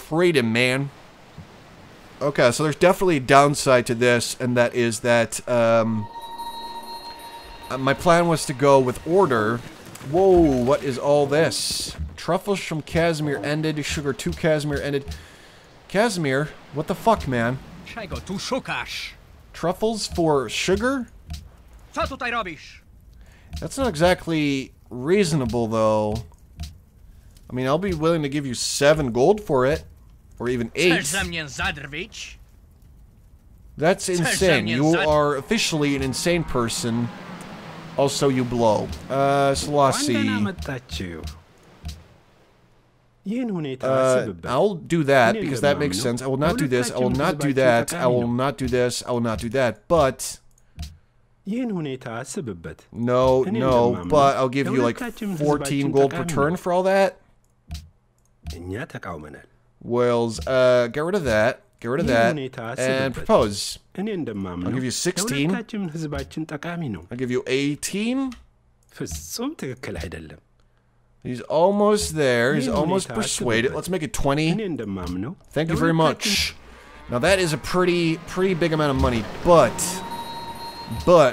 freedom, man. Okay, so there's definitely a downside to this, and that is that, my plan was to go with order. Whoa, what is all this? Truffles from Casimir ended, sugar 2 Casimir ended. Casimir? What the fuck, man? Truffles for sugar? That's not exactly reasonable, though. I mean, I'll be willing to give you 7 gold for it. Or even 8. That's insane. You are officially an insane person. Also, you blow. Selassie. I'll do that, because that makes sense. I will not do this. I will not do that. I will not do this. I will not do that. But... No, no. But I'll give you like 14 gold per turn for all that. Wells, get rid of that. Get rid of that. And propose. I'll give you 16. I'll give you 18. He's almost there. He's almost persuaded. Let's make it 20. Thank you very much. Now that is a pretty big amount of money, but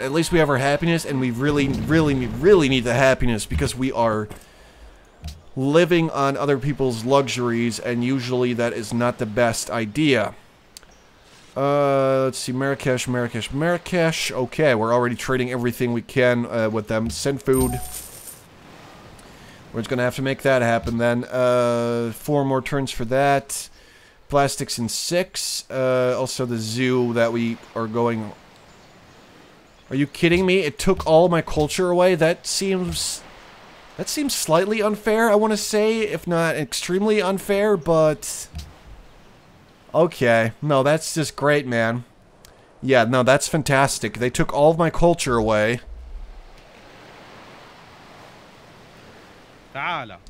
at least we have our happiness, and we really need the happiness, because we are living on other people's luxuries, and usually that is not the best idea. Let's see, Marrakesh. Okay, we're already trading everything we can with them. Send food. We're just gonna have to make that happen then. 4 more turns for that. Plastics in 6. Also the zoo that we are going... Are you kidding me? It took all my culture away? That seems slightly unfair, I want to say, if not extremely unfair, but... Okay. No, that's just great, man. Yeah, no, that's fantastic. They took all of my culture away.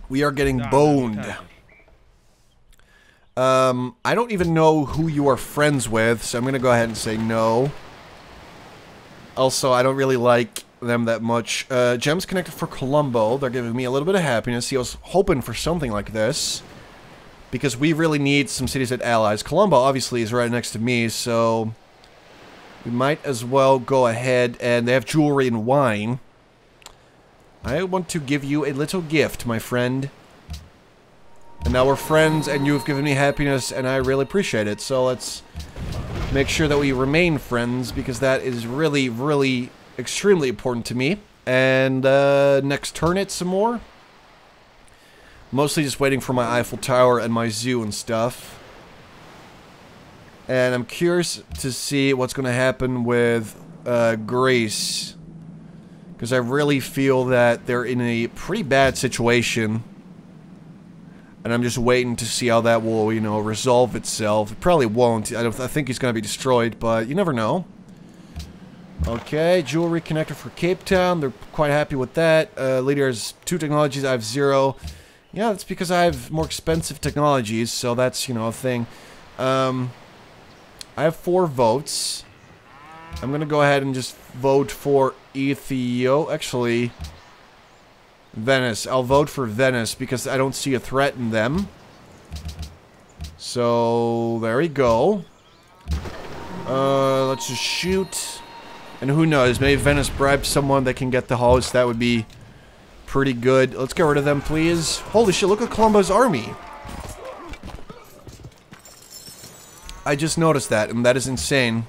We are getting boned. I don't even know who you are friends with, so I'm gonna go ahead and say no. Also, I don't really like them that much. Gems connected for Colombo. They're giving me a little bit of happiness. I was hoping for something like this, because we really need some cities as allies. Colombo obviously is right next to me, so we might as well go ahead, and they have jewelry and wine. I want to give you a little gift, my friend. And now we're friends, and you've given me happiness, and I really appreciate it. So let's make sure that we remain friends, because that is really extremely important to me. And next turn it some more. Mostly just waiting for my Eiffel Tower and my zoo and stuff. And I'm curious to see what's going to happen with Greece. Because I really feel that they're in a pretty bad situation. And I'm just waiting to see how that will, you know, resolve itself. It probably won't. I think he's going to be destroyed, but you never know. Okay, jewelry connector for Cape Town. They're quite happy with that. Leader has 2 technologies. I have 0. Yeah, that's because I have more expensive technologies, so that's, you know, a thing. I have 4 votes. I'm going to go ahead and just vote for Actually, Venice. I'll vote for Venice because I don't see a threat in them. So, there we go. Let's just shoot. And who knows, maybe Venice bribes someone that can get the host. That would be pretty good. Let's get rid of them, please. Holy shit, look at Colombo's army. I just noticed that, and that is insane.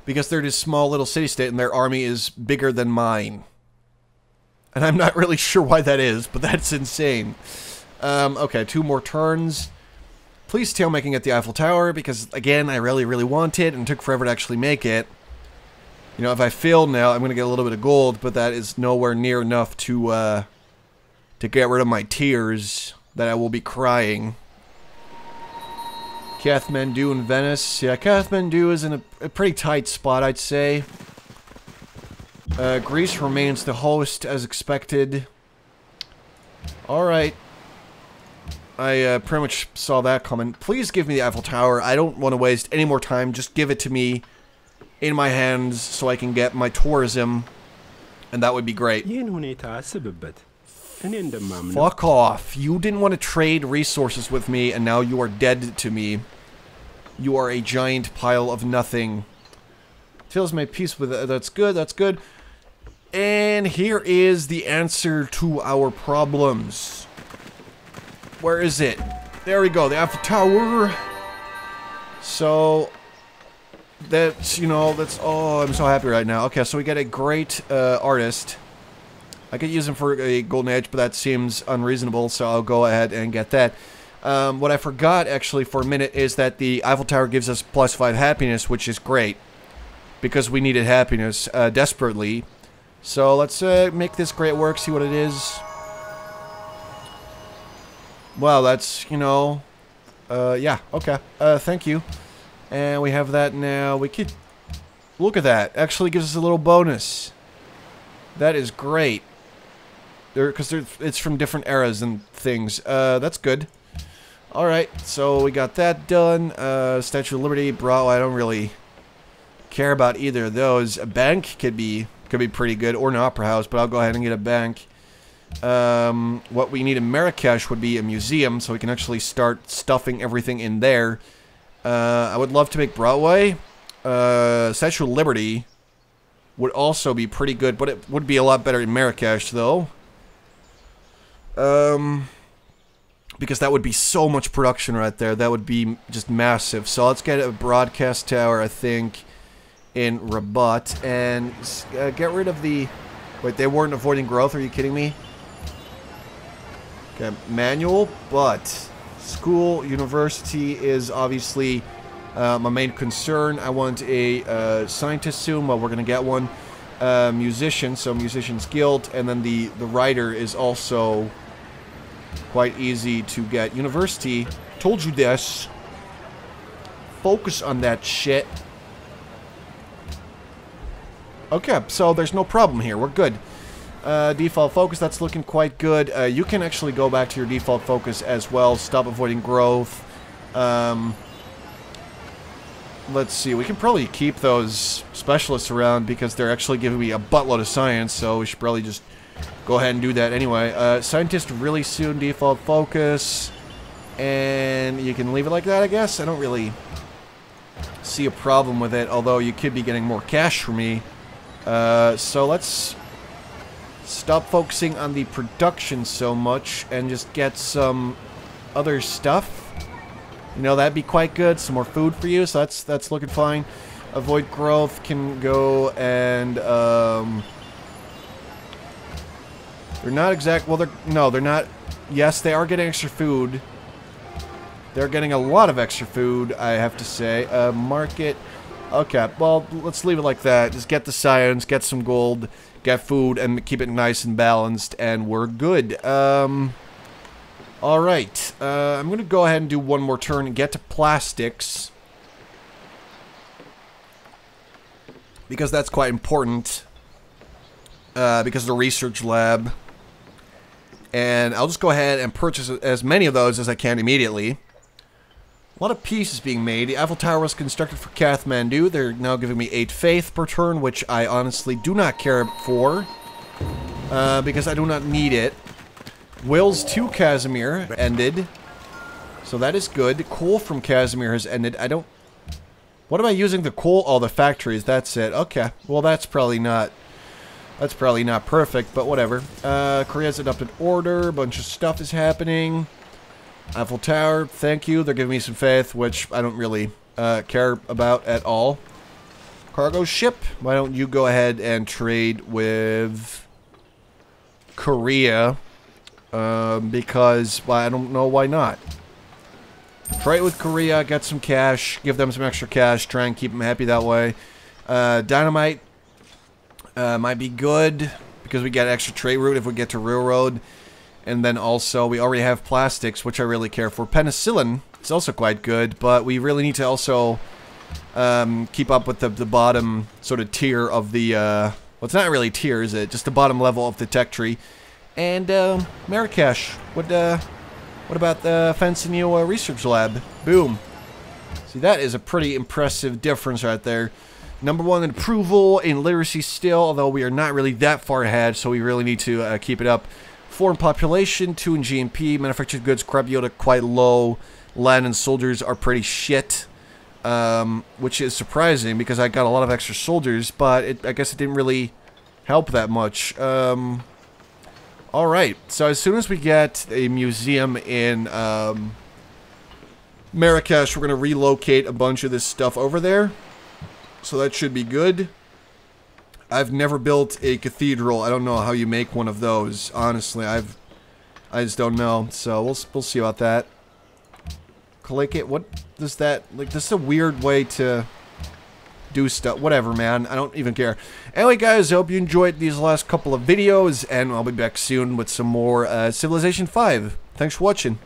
Because they're this small little city-state, and their army is bigger than mine. And I'm not really sure why that is, but that's insane. Okay, 2 more turns. Please tell me I can get the Eiffel Tower, because, again, I really want it, and it took forever to actually make it. You know, if I fail now, I'm going to get a little bit of gold, but that is nowhere near enough to get rid of my tears that I will be crying. Kathmandu and Venice. Yeah, Kathmandu is in a pretty tight spot, I'd say. Greece remains the host, as expected. Alright. I pretty much saw that coming. Please give me the Eiffel Tower. I don't want to waste any more time. Just give it to me in my hands so I can get my tourism. And that would be great. Fuck off. You didn't want to trade resources with me, and now you are dead to me. You are a giant pile of nothing. Fills my peace with it. That's good, that's good. And here is the answer to our problems. Where is it? There we go, the Eiffel Tower. So, that's, you know, that's, oh, I'm so happy right now. Okay, so we got a great artist. I could use him for a golden age, but that seems unreasonable, so I'll go ahead and get that. What I forgot, actually, for a minute, is that the Eiffel Tower gives us +5 happiness, which is great. Because we needed happiness desperately. So let's make this great work, see what it is. Well, that's, you know... yeah, okay. Thank you. And we have that now. We could... Look at that. Actually gives us a little bonus. That is great. Because it's from different eras and things. That's good. Alright, so we got that done. Statue of Liberty, Broadway, I don't really care about either of those. A bank could be pretty good, or an opera house, but I'll go ahead and get a bank. What we need in Marrakesh would be a museum, so we can actually start stuffing everything in there. I would love to make Broadway. Statue of Liberty would also be pretty good, but it would be a lot better in Marrakesh, though. Because that would be so much production right there. That would be just massive. So let's get a broadcast tower, I think, in Rabat. And get rid of the... Wait, they weren't avoiding growth? Are you kidding me? Okay, manual, but school, university is obviously my main concern. I want a scientist soon. Well, we're going to get one. Musician, so Musicians Guild. And then the writer is also... quite easy to get. University, told you this. Focus on that shit. Okay, so there's no problem here. We're good. Default focus, that's looking quite good. You can actually go back to your default focus as well. Stop avoiding growth. Let's see. We can probably keep those specialists around because they're actually giving me a buttload of science, so we should probably just go ahead and do that anyway. Scientist really soon, default focus. And you can leave it like that, I guess. I don't really see a problem with it, although you could be getting more cash for me. So let's stop focusing on the production so much and just get some other stuff. You know, that'd be quite good. Some more food for you, so that's looking fine. Avoid growth can go and... They're not exact... Well, they're not... Yes, they are getting extra food. They're getting a lot of extra food, I have to say. Market... Okay, well, let's leave it like that. Just get the science, get some gold, get food, and keep it nice and balanced, and we're good. Alright. I'm going to go ahead and do one more turn and get to plastics. Because that's quite important. Because of the research lab. And I'll just go ahead and purchase as many of those as I can immediately. A lot of pieces being made. The Eiffel Tower was constructed for Kathmandu. They're now giving me 8 faith per turn, which I honestly do not care for. Because I do not need it. Wills to Casimir ended. So that is good. Coal from Casimir has ended. I don't... What am I using the coal? Oh, the factories. That's it. Okay. Well, that's probably not... That's probably not perfect, but whatever. Korea's adopted order. A bunch of stuff is happening. Eiffel Tower, thank you. They're giving me some faith, which I don't really care about at all. Cargo ship. Why don't you go ahead and trade with Korea? Because, well, I don't know why not. Trade with Korea, get some cash, give them some extra cash, try and keep them happy that way. Dynamite. Might be good because we get extra trade route if we get to railroad. And then also, we already have plastics, which I really care for. Penicillin is also quite good, but we really need to also keep up with the bottom sort of tier of the... well, it's not really tier, is it? Just the bottom level of the tech tree. And Marrakesh. What about the fancy new research lab? Boom. See, that is a pretty impressive difference right there. #1 in approval, in literacy still, although we are not really that far ahead, so we really need to keep it up. 4 in population, 2 in GNP, manufactured goods, crop yield quite low, land and soldiers are pretty shit, which is surprising because I got a lot of extra soldiers, but I guess it didn't really help that much. Alright, so as soon as we get a museum in Marrakesh, we're going to relocate a bunch of this stuff over there, so that should be good. I've never built a cathedral. I don't know how you make one of those. Honestly, I just don't know. So we'll see about that. Click it. What does that like? This is a weird way to do stuff. Whatever, man. I don't even care. Anyway, guys, I hope you enjoyed these last couple of videos, and I'll be back soon with some more Civilization 5. Thanks for watching.